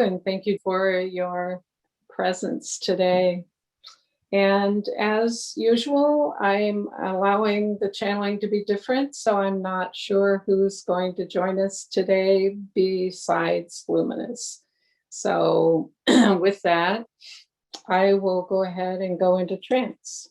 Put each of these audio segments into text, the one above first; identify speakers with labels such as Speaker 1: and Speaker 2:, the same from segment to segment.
Speaker 1: and thank you for your presence today. And as usual, I'm allowing the channeling to be different, so I'm not sure who's going to join us today besides Luminus. So with that, I will go ahead and go into trance.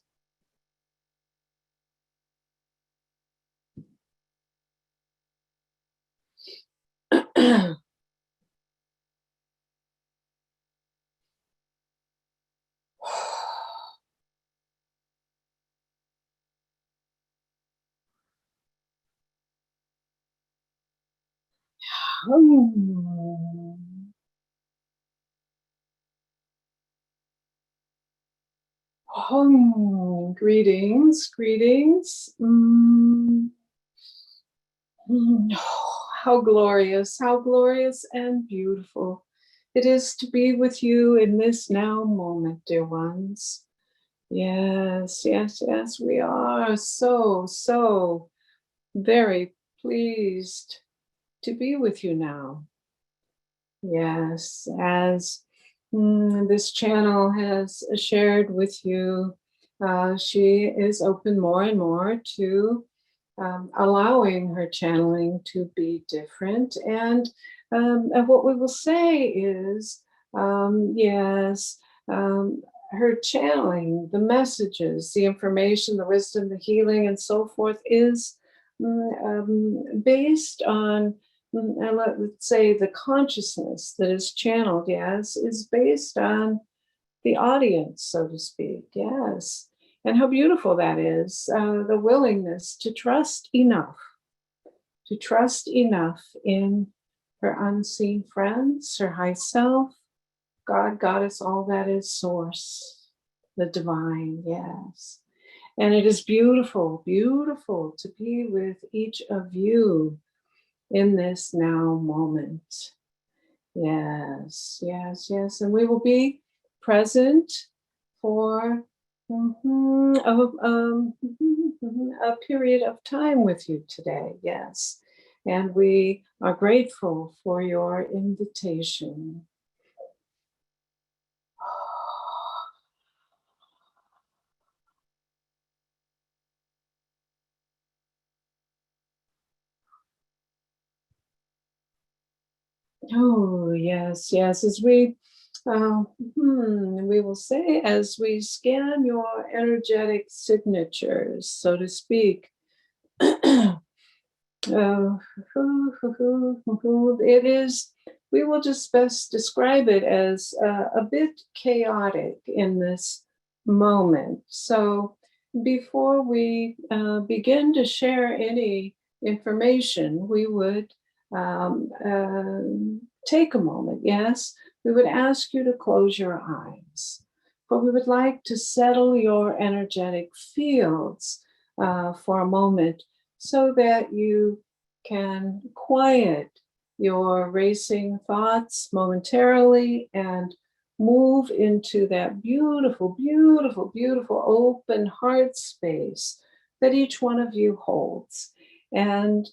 Speaker 1: Greetings, greetings. How glorious and beautiful it is to be with you in this now moment, dear ones. Yes, yes, yes, we are so very pleased to be with you now. Yes, as this channel has shared with you, she is open more and more to allowing her channeling to be different. And what we will say is, yes, her channeling, the messages, the information, the wisdom, the healing, and so forth is based on, let's say, the consciousness that is channeled, yes, is based on the audience, so to speak, yes. And how beautiful that is, the willingness to trust enough in her unseen friends, her high self, God, Goddess, all that is source, the divine, yes. And it is beautiful, beautiful to be with each of you in this now moment. Yes, yes, yes. And we will be present for a period of time with you today, yes. And we are grateful for your invitation. Oh, yes, yes. As we will say, as we scan your energetic signatures, so to speak, it is, we will just best describe it as a bit chaotic in this moment. So before we begin to share any information, we would take a moment, yes. We would ask you to close your eyes, for we would like to settle your energetic fields for a moment so that you can quiet your racing thoughts momentarily and move into that beautiful, beautiful, beautiful open heart space that each one of you holds. And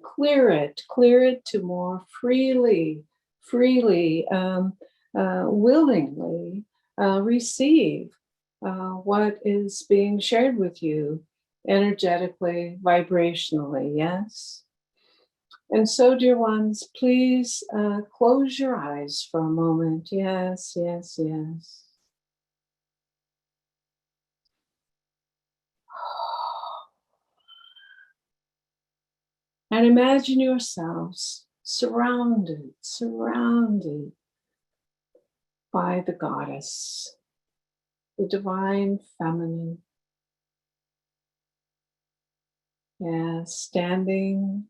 Speaker 1: clear it to more freely, willingly receive what is being shared with you energetically, vibrationally, yes? And so, dear ones, please close your eyes for a moment. Yes, yes, yes. And imagine yourselves surrounded by the goddess, the divine feminine. Yes, standing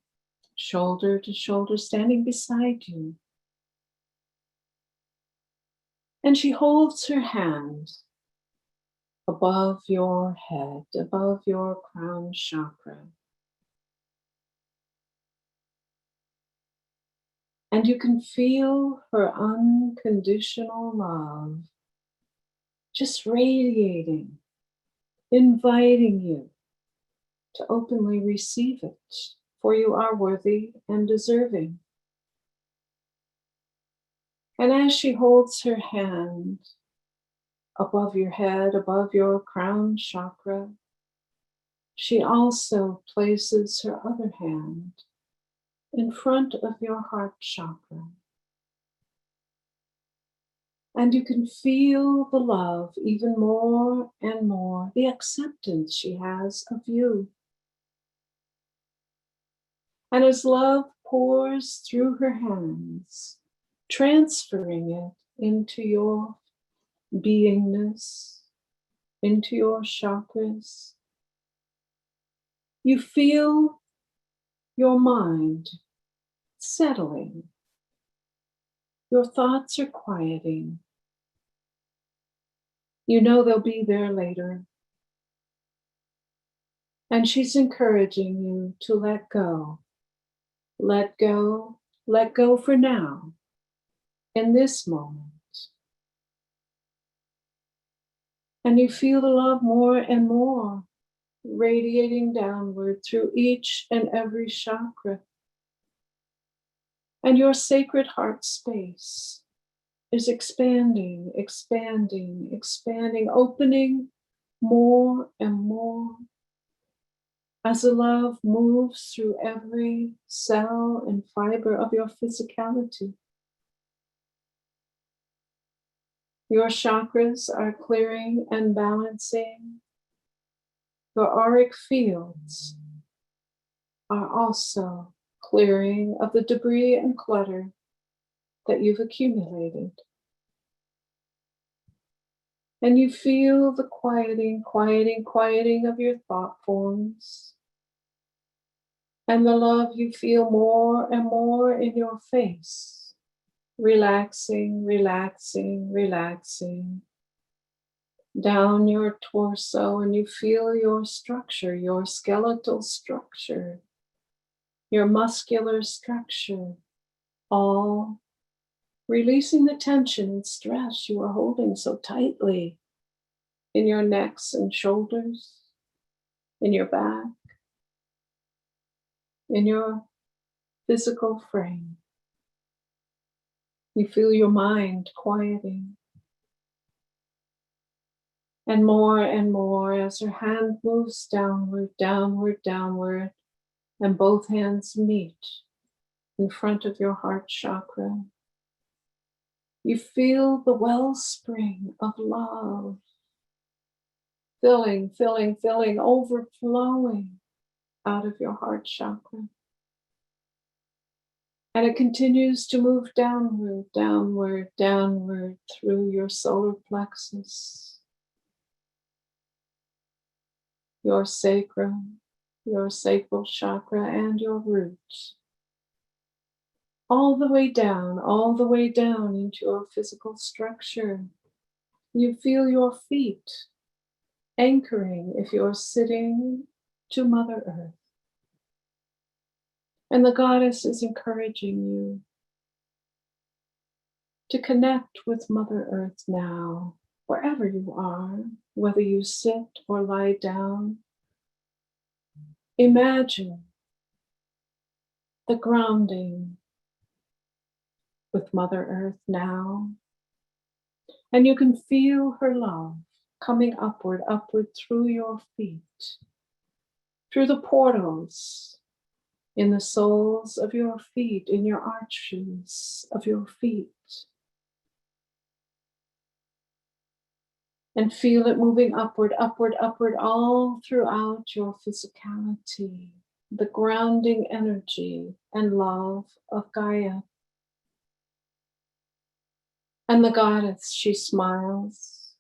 Speaker 1: shoulder to shoulder, standing beside you. And she holds her hand above your head, above your crown chakra. And you can feel her unconditional love just radiating, inviting you to openly receive it, for you are worthy and deserving. And as she holds her hand above your head, above your crown chakra, she also places her other hand in front of your heart chakra. And you can feel the love even more and more, the acceptance she has of you. And as love pours through her hands, transferring it into your beingness, into your chakras, you feel your mind settling. Your thoughts are quieting. You know they'll be there later. And she's encouraging you to let go. Let go for now, in this moment. And you feel the love more and more radiating downward through each and every chakra. And your sacred heart space is expanding, expanding, expanding, opening more and more as the love moves through every cell and fiber of your physicality. Your chakras are clearing and balancing. Your auric fields are also clearing of the debris and clutter that you've accumulated. And you feel the quieting of your thought forms. And the love you feel more and more in your face. Relaxing, relaxing, relaxing. Down your torso, and you feel your structure, your skeletal structure, your muscular structure, all releasing the tension and stress you are holding so tightly in your necks and shoulders, in your back, in your physical frame. You feel your mind quieting. And more as her hand moves downward, downward, downward, and both hands meet in front of your heart chakra. You feel the wellspring of love filling, overflowing out of your heart chakra. And it continues to move downward, downward, downward through your solar plexus, your sacrum, your sacral chakra, and your roots. All the way down into your physical structure. You feel your feet anchoring if you're sitting to Mother Earth. And the goddess is encouraging you to connect with Mother Earth now, wherever you are, whether you sit or lie down. Imagine the grounding with Mother Earth now. And you can feel her love coming upward through your feet, through the portals in the soles of your feet, in your arches of your feet. And feel it moving upward, all throughout your physicality, the grounding energy and love of Gaia. And the goddess, she smiles.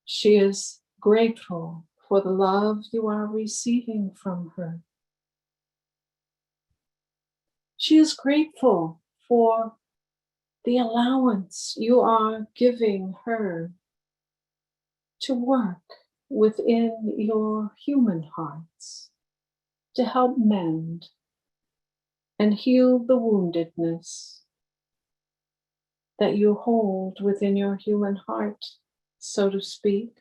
Speaker 1: She is grateful for the love you are receiving from her. She is grateful for the allowance you are giving her to work within your human hearts, to help mend and heal the woundedness that you hold within your human heart, so to speak.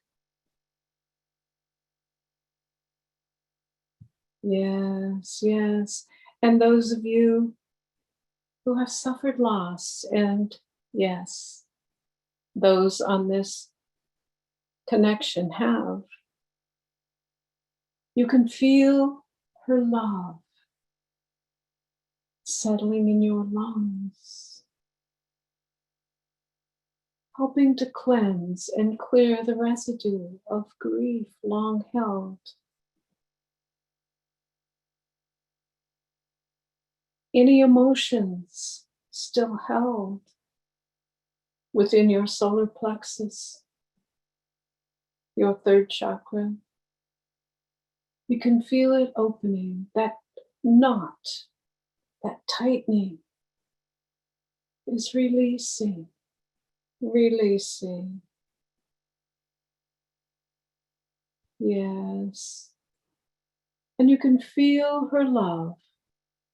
Speaker 1: Yes, yes. And those of you who have suffered loss, and yes, those on this connection have, you can feel her love settling in your lungs, helping to cleanse and clear the residue of grief long held. Any emotions still held within your solar plexus, your third chakra, you can feel it opening, that knot, that tightening is releasing, releasing. Yes. And you can feel her love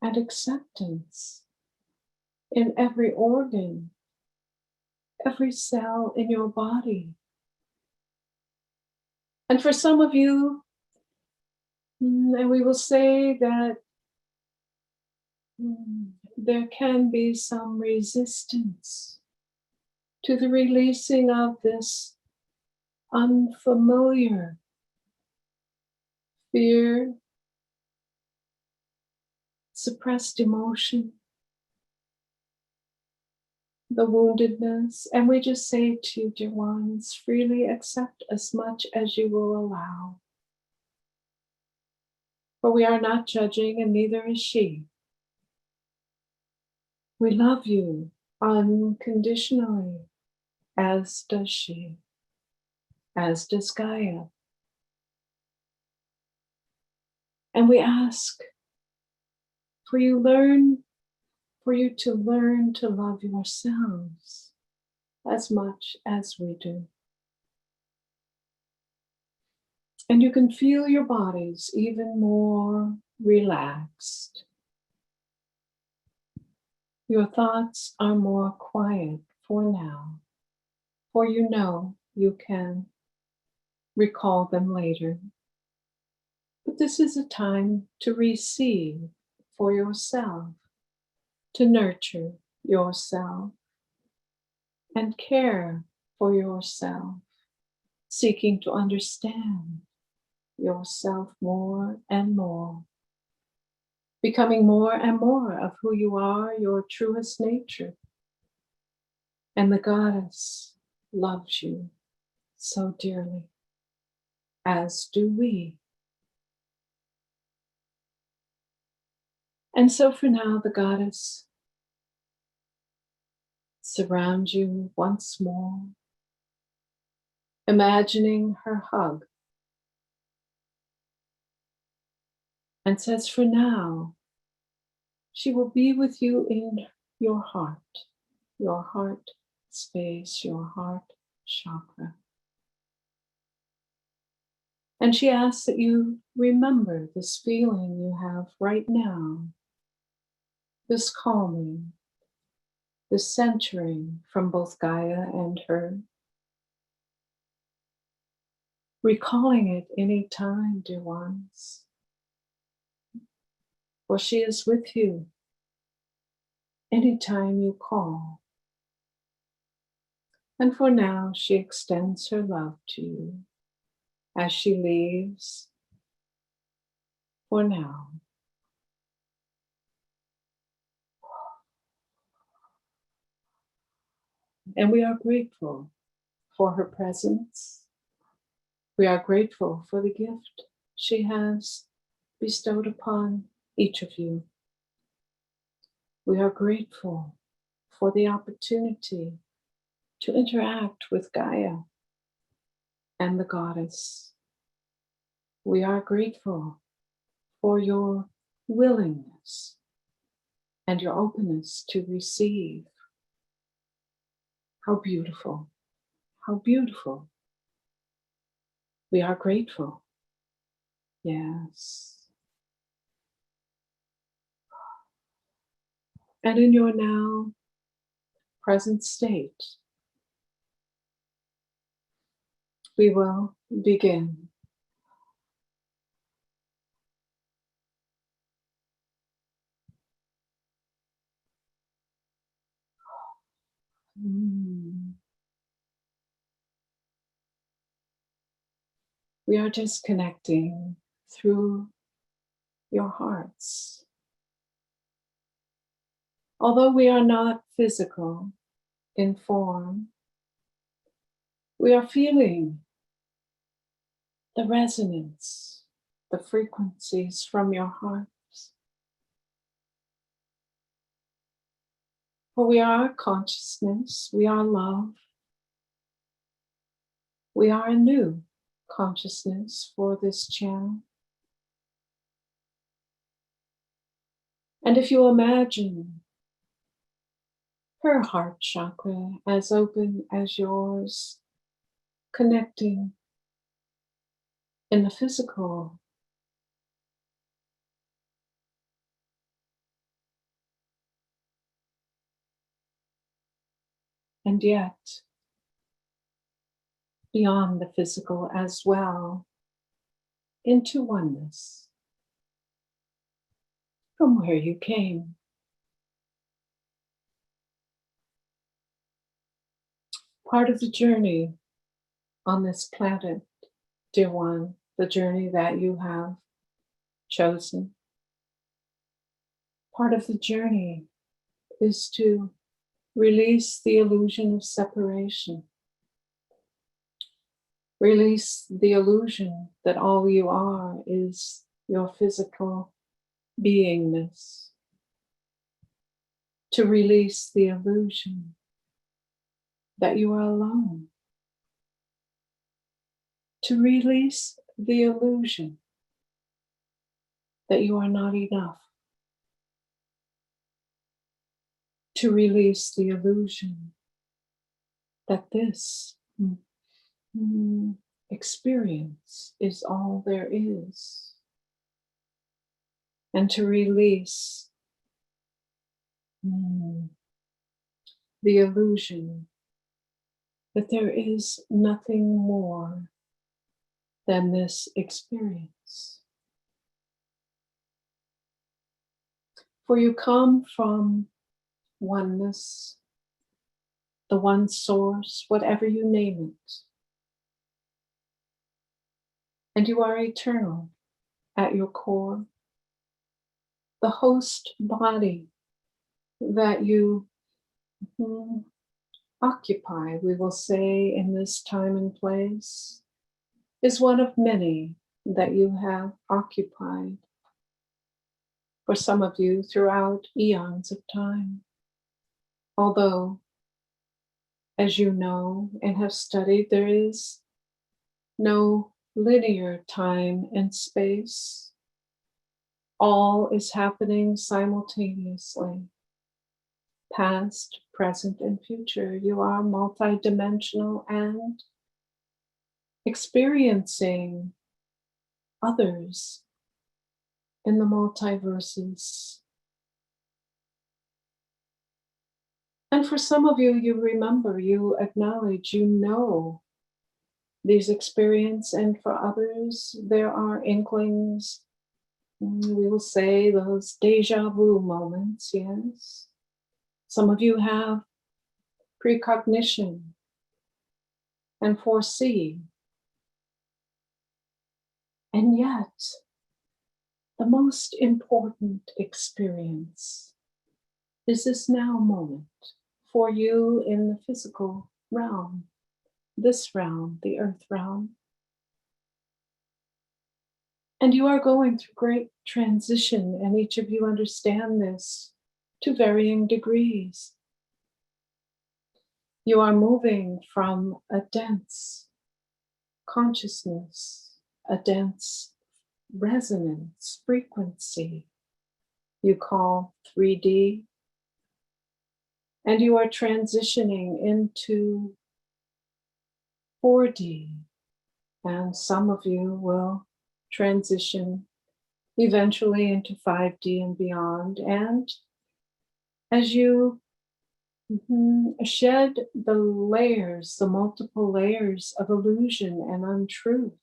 Speaker 1: and acceptance in every organ, every cell in your body. And for some of you, and we will say that there can be some resistance to the releasing of this unfamiliar fear, suppressed emotion, the woundedness. And we just say to you, dear ones, freely accept as much as you will allow. For we are not judging, and neither is she. We love you unconditionally, as does she, as does Gaia. And we ask for you to learn to love yourselves as much as we do. And you can feel your bodies even more relaxed. Your thoughts are more quiet for now, for you know you can recall them later. But this is a time to receive for yourself, to nurture yourself, and care for yourself, seeking to understand yourself more and more, becoming more and more of who you are, your truest nature. And the goddess loves you so dearly, as do we. And so for now, the goddess surrounds you once more, imagining her hug, and says for now, she will be with you in your heart space, your heart chakra. And she asks that you remember this feeling you have right now, this calming, this centering from both Gaia and her. Recalling it any time, dear ones, for she is with you anytime you call. And for now, she extends her love to you as she leaves for now. And we are grateful for her presence. We are grateful for the gift she has bestowed upon each of you. We are grateful for the opportunity to interact with Gaia and the goddess. We are grateful for your willingness and your openness to receive. How beautiful, how beautiful. We are grateful. Yes. And in your now present state, we will begin. We are just connecting through your hearts. Although we are not physical in form, we are feeling the resonance, the frequencies from your hearts. For we are consciousness, we are love, we are a new consciousness for this channel. And if you imagine her heart chakra as open as yours, connecting in the physical, and yet beyond the physical as well, into oneness from where you came. Part of the journey on this planet, dear one, the journey that you have chosen, part of the journey is to release the illusion of separation. Release the illusion that all you are is your physical beingness. To release the illusion that you are alone. To release the illusion that you are not enough. To release the illusion that this experience is all there is. And to release the illusion that there is nothing more than this experience. For you come from oneness, the one source, whatever you name it. And you are eternal at your core. The host body that you occupy, we will say, in this time and place, is one of many that you have occupied for some of you throughout eons of time. Although, as you know and have studied, there is no linear time and space. All is happening simultaneously. Past, present, and future. You are multidimensional and experiencing others in the multiverses. And for some of you, you remember, you acknowledge, you know these experiences, and for others, there are inklings, we will say those deja vu moments, yes. Some of you have precognition and foresee. And yet, the most important experience is this now moment for you in the physical realm, this realm, the earth realm. And you are going through great transition, and each of you understand this to varying degrees. You are moving from a dense consciousness, a dense resonance frequency you call 3D, and you are transitioning into 4D, and some of you will transition eventually into 5D and beyond. And as you shed the layers, the multiple layers of illusion and untruth,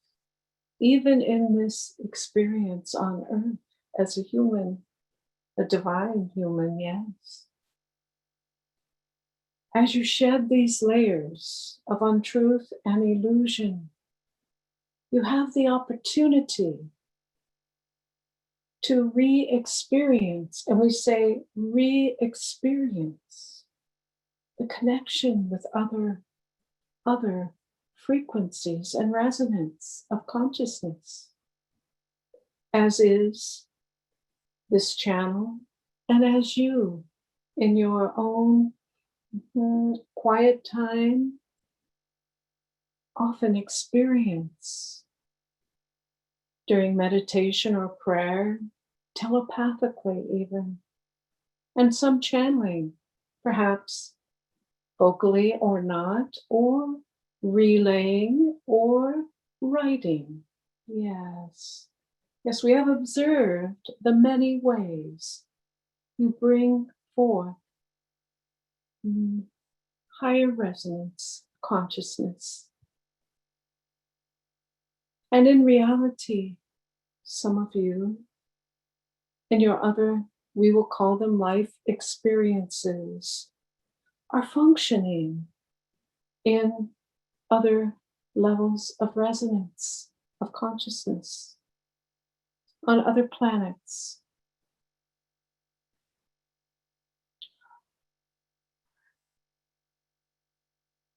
Speaker 1: even in this experience on earth as a human, a divine human, yes. as you shed these layers of untruth and illusion, you have the opportunity to re-experience, and we say re-experience, the connection with other frequencies and resonance of consciousness, as is this channel, and as you in your own quiet time often experience during meditation or prayer, telepathically even, and some channeling, perhaps vocally or not, or relaying or writing. Yes, we have observed the many ways you bring forth higher resonance consciousness. And in reality, some of you in your other, we will call them life experiences, are functioning in other levels of resonance of consciousness on other planets.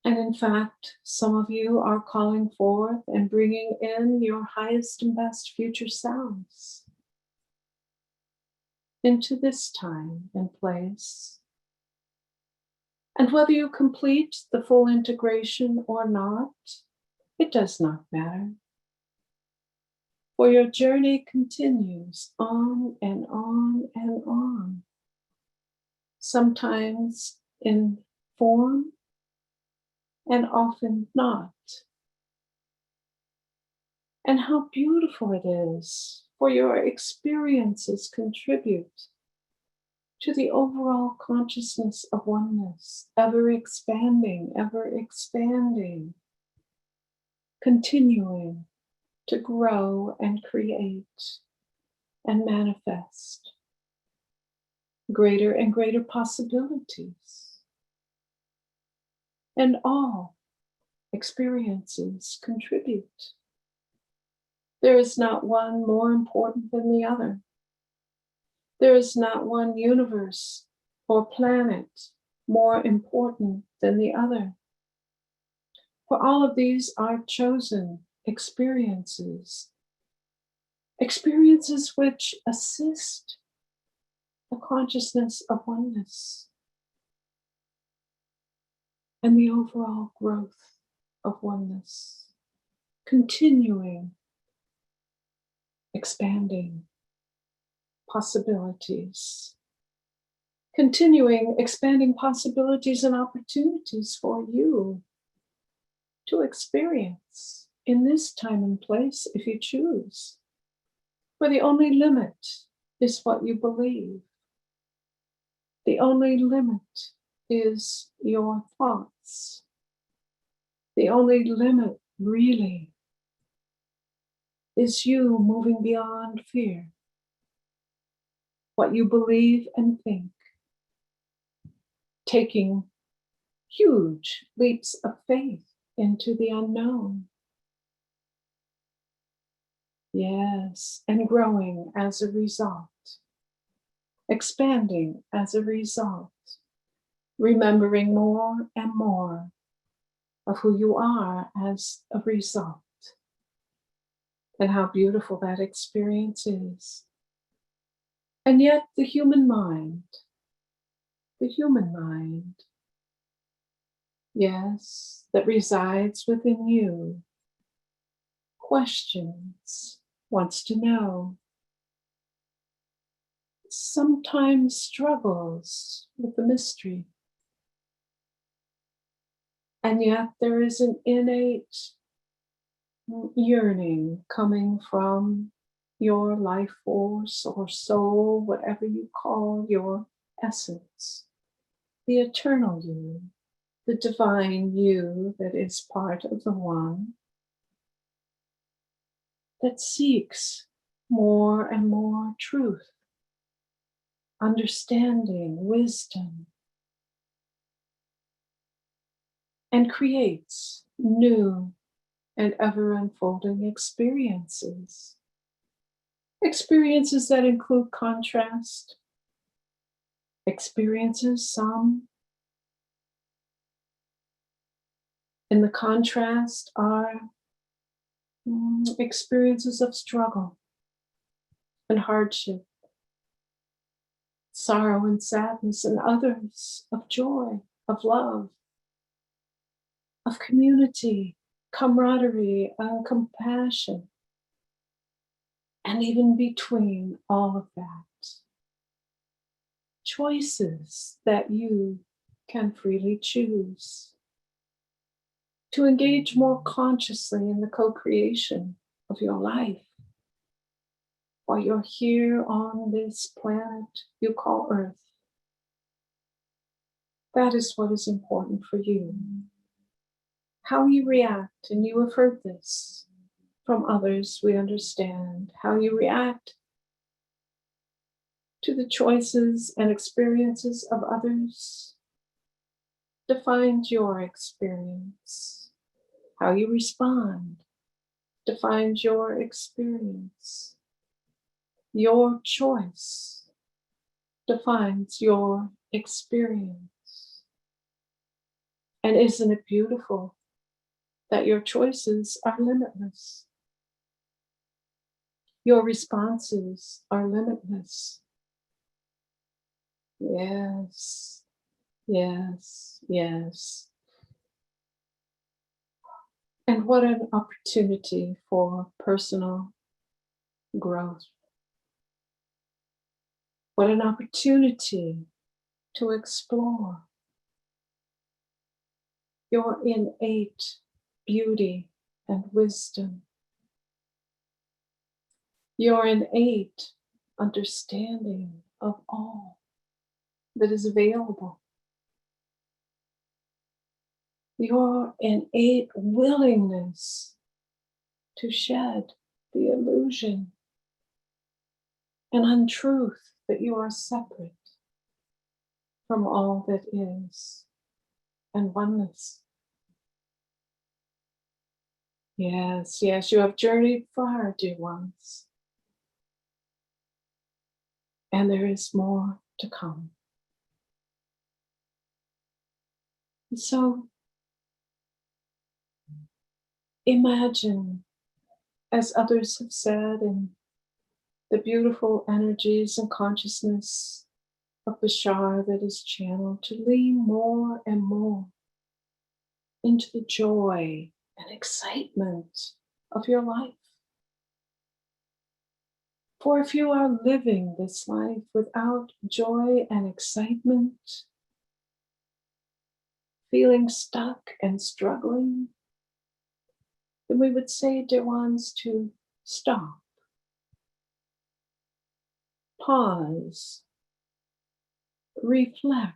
Speaker 1: And in fact, some of you are calling forth and bringing in your highest and best future selves into this time and place. And whether you complete the full integration or not, it does not matter. For your journey continues on and on and on, sometimes in form and often not. And how beautiful it is for your experiences contribute to the overall consciousness of oneness, ever expanding, continuing to grow and create and manifest greater and greater possibilities. And all experiences contribute. There is not one more important than the other. There is not one universe or planet more important than the other. For all of these are chosen experiences, experiences which assist the consciousness of oneness and the overall growth of oneness, continuing, expanding possibilities, continuing, expanding possibilities and opportunities for you to experience in this time and place if you choose. For the only limit is what you believe. The only limit is your thoughts. The only limit really is you moving beyond fear. What you believe and think, taking huge leaps of faith into the unknown. Yes, and growing as a result, expanding as a result, remembering more and more of who you are as a result, and how beautiful that experience is. And yet the human mind, yes, that resides within you, questions, wants to know, sometimes struggles with the mystery. And yet there is an innate yearning coming from your life force or soul, whatever you call your essence, the eternal you, the divine you that is part of the one, that seeks more and more truth, understanding, wisdom, and creates new and ever unfolding experiences. Experiences that include contrast, experiences, some in the contrast are experiences of struggle and hardship, sorrow and sadness, and others of joy, of love, of community, camaraderie, and compassion, and even between all of that, choices that you can freely choose to engage more consciously in the co-creation of your life while you're here on this planet you call Earth. That is what is important for you. How you react, and you have heard this from others, we understand, how you react to the choices and experiences of others defines your experience. How you respond defines your experience. Your choice defines your experience. And isn't it beautiful that your choices are limitless? Your responses are limitless. Yes, yes, yes. And what an opportunity for personal growth. What an opportunity to explore your innate beauty and wisdom, your innate understanding of all that is available, your innate willingness to shed the illusion and untruth that you are separate from all that is, and oneness. Yes, yes, you have journeyed far, dear ones, and there is more to come. And so imagine, as others have said, in the beautiful energies and consciousness of Bashar that is channeled, to lean more and more into the joy and excitement of your life. For if you are living this life without joy and excitement, feeling stuck and struggling, then we would say, dear ones, to stop, pause, reflect.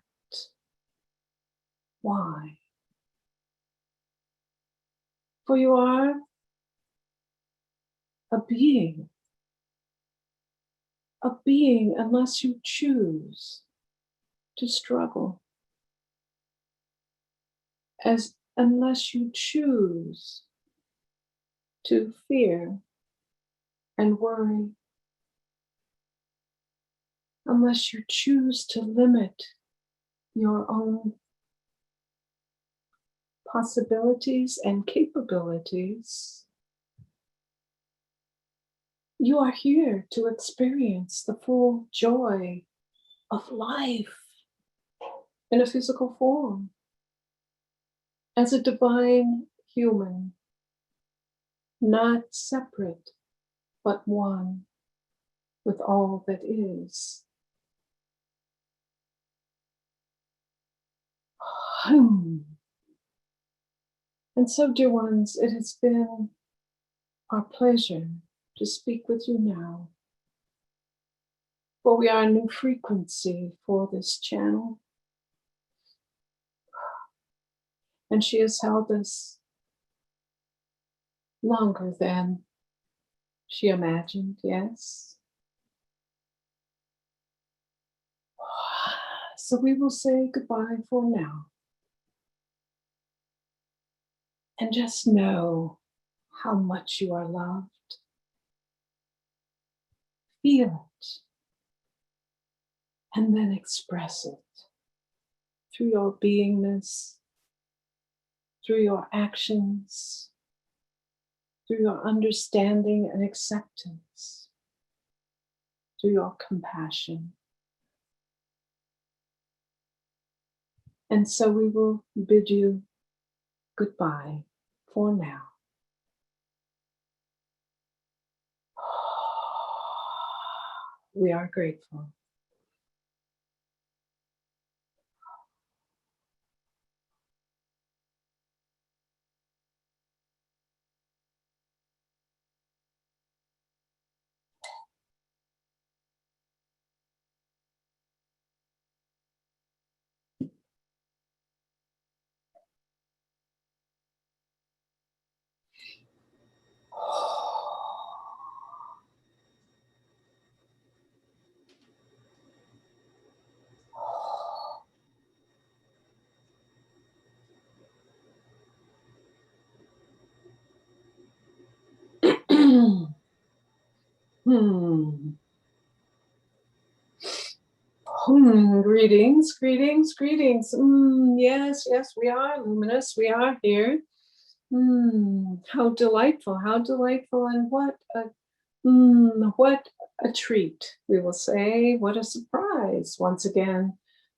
Speaker 1: Why? For you are a being unless you choose to struggle, unless you choose to fear and worry, unless you choose to limit your own possibilities and capabilities. You are here to experience the full joy of life in a physical form, as a divine human, not separate, but one with all that is. And so, dear ones, it has been our pleasure to speak with you now, for we are a new frequency for this channel, and she has held us longer than she imagined, yes. So we will say goodbye for now. And just know how much you are loved. Feel it. And then express it through your beingness, through your actions, through your understanding and acceptance, through your compassion. And so we will bid you goodbye for now. We are grateful. Greetings, greetings, greetings. Yes, yes, we are luminous. We are here. How delightful, and what a treat, we will say. What a surprise, once again,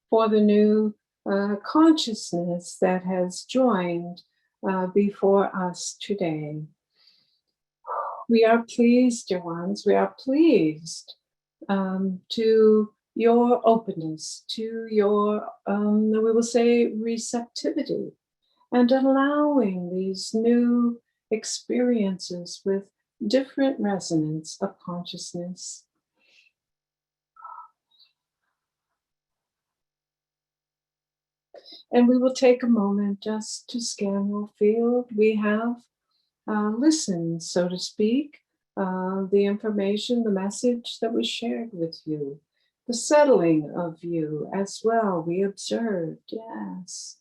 Speaker 1: for the new consciousness that has joined before us today. We are pleased, dear ones, we are pleased to your openness, to your, we will say, receptivity, and allowing these new experiences with different resonance of consciousness. And we will take a moment just to scan your field. We have listened, so to speak, the information, the message that was shared with you, the settling of you as well. We observed, yes.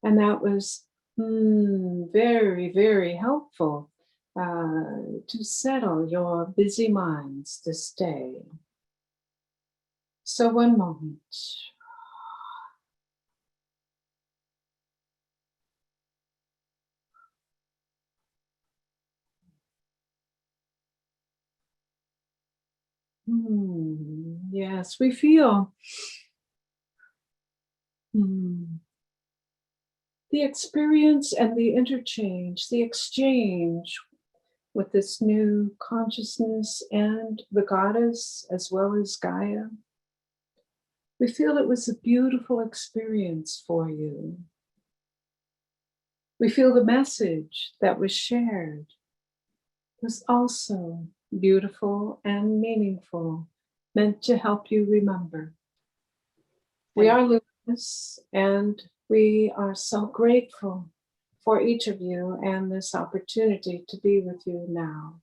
Speaker 1: And that was very, very helpful to settle your busy minds this day. So one moment. Yes, we feel the experience and the interchange, the exchange with this new consciousness and the goddess as well as Gaia. We feel it was a beautiful experience for you. We feel the message that was shared was also beautiful and meaningful, meant to help you remember. We are luminous, and we are so grateful for each of you and this opportunity to be with you now.